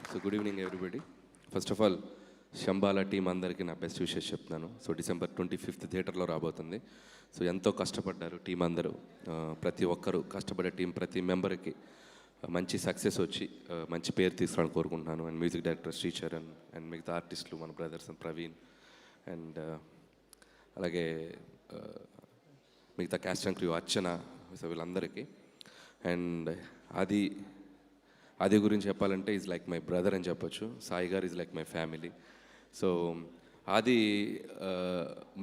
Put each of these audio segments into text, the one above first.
So good evening everybody. First of all Shambhala team అందరికీ నా best wishes చెప్తున్నాను. So December 25th థియేటర్లో రాబోతుంది. సో ఎంతో కష్టపడ్డారు టీం అందరూ. ప్రతి ఒక్కరూ కష్టపడే టీం ప్రతి మెంబర్కి మంచి సక్సెస్ వచ్చి మంచి పేరు తీసుకురావాలని కోరుకుంటున్నాను. And music director Sricharan and మిగతా ఆర్టిస్టులు మన బ్రదర్స్ అండ్ ప్రవీణ్ అండ్ అలాగే మిగతా caste and crew Archana, so వీళ్ళందరికీ. అండ్ అది గురించి చెప్పాలంటే ఈజ్ లైక్ మై బ్రదర్ అని చెప్పొచ్చు. సాయి గారు is like my family. So అది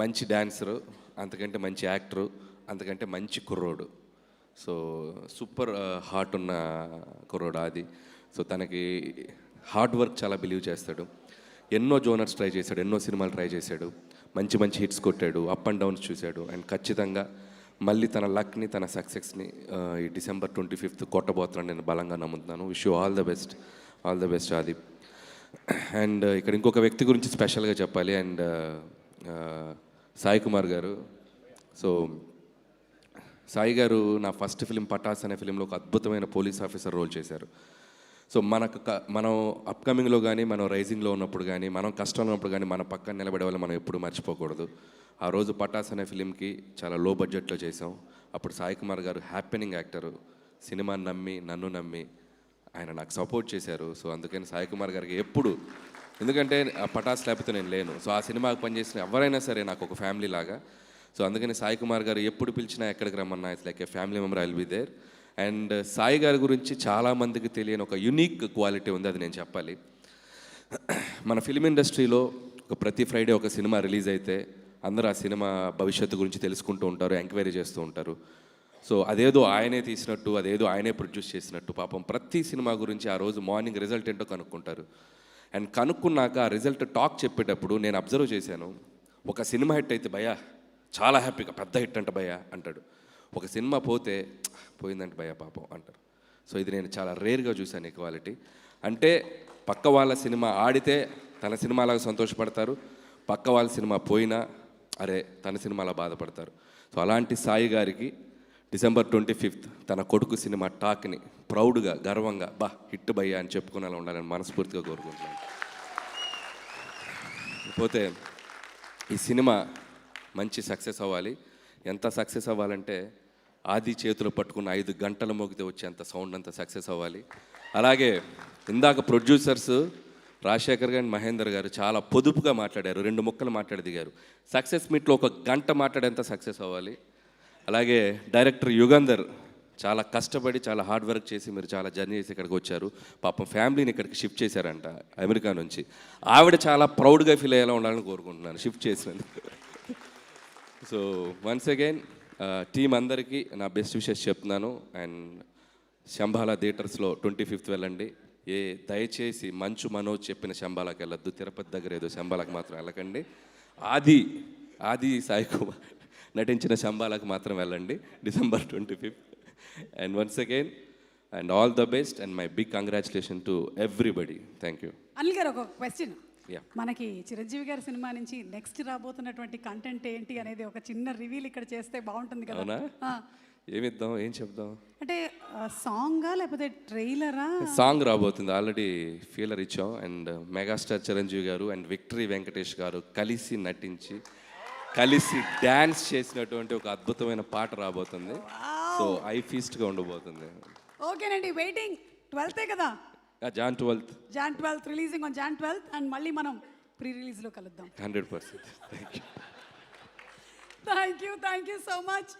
మంచి డ్యాన్సరు, అంతకంటే మంచి యాక్టరు, అంతకంటే మంచి కుర్రోడు. సో సూపర్ హార్ట్ ఉన్న కుర్రోడు అది. సో తనకి హార్డ్ వర్క్ చాలా బిలీవ్ చేస్తాడు. ఎన్నో జోనర్స్ ట్రై చేశాడు, ఎన్నో సినిమాలు ట్రై చేశాడు, మంచి మంచి హిట్స్ కొట్టాడు, అప్ అండ్ డౌన్స్ చూశాడు. అండ్ ఖచ్చితంగా మళ్ళీ తన లక్ని, తన సక్సెస్ని ఈ December 25th కొట్టబోతున్నాను నేను బలంగా నమ్ముతున్నాను. Wish you all the best ఆది. అండ్ ఇక్కడ ఇంకొక వ్యక్తి గురించి స్పెషల్గా చెప్పాలి. అండ్ సాయి కుమార్ గారు. సో సాయి గారు నా ఫస్ట్ ఫిలిం పటాస్ అనే ఫిలింలో ఒక అద్భుతమైన పోలీస్ ఆఫీసర్ రోల్ చేశారు. సో మనం అప్కమింగ్లో కానీ, మనం రైజింగ్లో ఉన్నప్పుడు కానీ, మనం కష్టంలో ఉన్నప్పుడు కానీ మన పక్కన నిలబడే వాళ్ళు మనం ఎప్పుడు మర్చిపోకూడదు. ఆ రోజు పటాస్ అనే ఫిలింకి చాలా లో బడ్జెట్లో చేసాం. అప్పుడు సాయి కుమార్ గారు హ్యాపెనింగ్ యాక్టరు, సినిమాని నమ్మి, నన్ను నమ్మి ఆయన నాకు సపోర్ట్ చేశారు. సో అందుకని సాయి కుమార్ గారికి ఎప్పుడు, ఎందుకంటే ఆ పటాస్ లేకపోతే నేను లేను. సో ఆ సినిమాకి పనిచేసిన ఎవరైనా సరే నాకు ఒక ఫ్యామిలీ లాగా. సో అందుకని సాయి కుమార్ గారు ఎప్పుడు పిలిచినా ఎక్కడికి రమ్మన్నా it's like a family member, I will be there. And Sai గారి గురించి చాలామందికి తెలియని ఒక యునిక్ క్వాలిటీ ఉంది, అది నేను చెప్పాలి. మన ఫిలిం ఇండస్ట్రీలో ఒక ప్రతి ఫ్రైడే ఒక సినిమా రిలీజ్ అయితే అందరూ ఆ సినిమా భవిష్యత్తు గురించి తెలుసుకుంటూ ఉంటారు, ఎంక్వైరీ చేస్తూ ఉంటారు. సో అదేదో ఆయనే తీసినట్టు, అదేదో ఆయనే ప్రొడ్యూస్ చేసినట్టు పాపం ప్రతి సినిమా గురించి ఆ రోజు మార్నింగ్ రిజల్ట్ ఏంటో కనుక్కుంటారు. అండ్ కనుక్కున్నాక ఆ రిజల్ట్ టాక్ చెప్పేటప్పుడు నేను అబ్జర్వ్ చేశాను. ఒక సినిమా హిట్ అయితే భయ్యా చాలా హ్యాపీగా పెద్ద హిట్ అంట భయ్యా అంటాడు. ఒక సినిమా పోయిందంటే భయ్యా పాపం అంటారు. సో ఇది నేను చాలా రేర్గా చూశాను ఈ క్వాలిటీ. అంటే పక్క వాళ్ళ సినిమా ఆడితే తన సినిమాలాగా సంతోషపడతారు, పక్క వాళ్ళ సినిమా పోయినా అరే తన సినిమాలా బాధపడతారు. సో అలాంటి సాయి గారికి December 25th తన కొడుకు సినిమా టాక్ని ప్రౌడ్గా, గర్వంగా హిట్ భయ్యా అని చెప్పుకునేలా ఉండాలని మనస్ఫూర్తిగా కోరుకుంటున్నాను. పోతే ఈ సినిమా మంచి సక్సెస్ అవ్వాలి. ఎంత సక్సెస్ అవ్వాలంటే ఆది చేతులు పట్టుకున్న 5 గంటల మోగితే వచ్చేంత సౌండ్ అంత సక్సెస్ అవ్వాలి. అలాగే ఇందాక ప్రొడ్యూసర్స్ రాజశేఖర్ గారు, మహేందర్ గారు చాలా పొదుపుగా మాట్లాడారు, 2 ముక్కలు మాట్లాడి దిగారు. సక్సెస్ మీట్లో 1 గంట మాట్లాడేంత సక్సెస్ అవ్వాలి. అలాగే డైరెక్టర్ యుగంధర్ చాలా కష్టపడి, చాలా హార్డ్ వర్క్ చేసి మీరు చాలా జర్నీ చేసి ఇక్కడికి వచ్చారు. పాపం ఫ్యామిలీని ఇక్కడికి షిఫ్ట్ చేశారంట అమెరికా నుంచి. ఆవిడ చాలా ప్రౌడ్గా ఫీల్ అయ్యేలా ఉండాలని కోరుకుంటున్నాను షిఫ్ట్ చేసినందుకు. సో వన్స్ అగైన్ టీం అందరికీ నా బెస్ట్ విషెస్ చెప్తున్నాను. అండ్ శంబాలా థియేటర్స్లో 25th వెళ్ళండి. దయచేసి మంచు మనోజ్ చెప్పిన శంబాలాకి వెళ్ళొద్దు, తిరుపతి దగ్గర ఏదో శంబాలాకి మాత్రం వెళ్ళకండి. ఆది సాయి కుమార్ నటించిన శంబాలాకి మాత్రం వెళ్ళండి December 25th. And once again and all the best and my big congratulation to everybody. Thank you. Anil garu, ఒక క్వశ్చన్. మనకి చిరంజీవి గారి సినిమా నుంచి నెక్స్ట్ రాబోతున్నటువంటి కంటెంట్ ఏంటి అనేది ఒక చిన్న రివీల్ ఇక్కడ చేస్తే బాగుంటుంది కదా. ఏమిద్దాం, ఏం చెప్దాం అంటే సాంగా లేకపోతే ట్రైలరా? సాంగ్ రాబోతుంది, ఆల్రెడీ ఫీలర్ ఇచ్చాం. అండ్ మెగాస్టార్ చిరంజీవి గారు అండ్ విక్టరీ వెంకటేష్ గారు కలిసి నటించి, కలిసి డ్యాన్స్ చేసినటువంటి ఒక అద్భుతమైన పాట రాబోతుంది. సో ఐ ఫీస్ట్గా ఉండబోతుంది. ఓకేనండి, వెయిటింగ్. 12th కదా? Jan 12th releasing on Jan 12th. And మళ్ళీ మనం ప్రీ రిలీజ్లో కలుద్దాం 100%. Thank you so much.